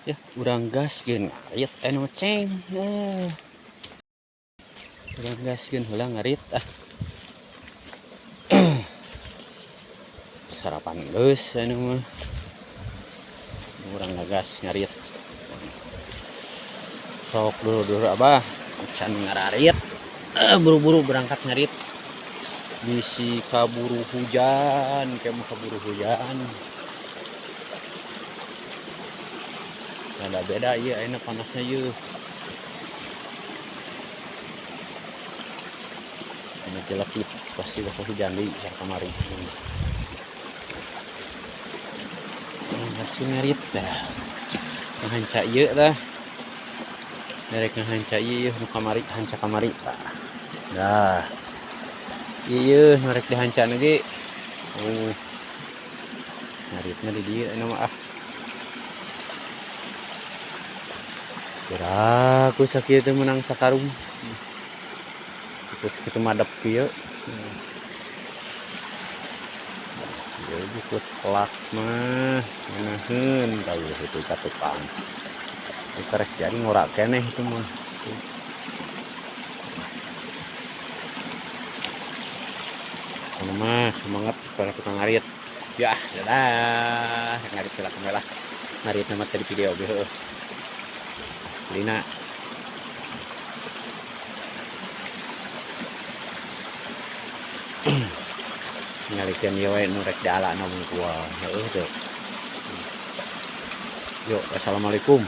Ya urang gas gen ngarit anu ceng urang gas gen heula ngarit sarapan geus anu mah urang ngagas ngarit sok dulu abah can ngararit buru-buru berangkat ngarit bisi kaburu hujan kayak kaburu hujan ada beda iya enak panasnya yeuh ini jelekit pasti bakal hujan di kamari masih ngarit dah ngahanca ieu dah derek ngahanca ieu nu kamari hanca kamari tah dah ieu merek dihanca ge ngaritna di dieu anu mah kira aku sakieu teh menang sakarung ikut kitu madep kieu ya ikut pelak mah ngeunaheun kalau itu ka tukang karek jadi ngorak keneh itu mah anu mah semangat para tukang ngarit ya dadah ngarit lah ngarit nama tadi video beuh aslina ngalikeun ieu we nu rek dialana mun kual heuh teh. Yuk, assalamualaikum.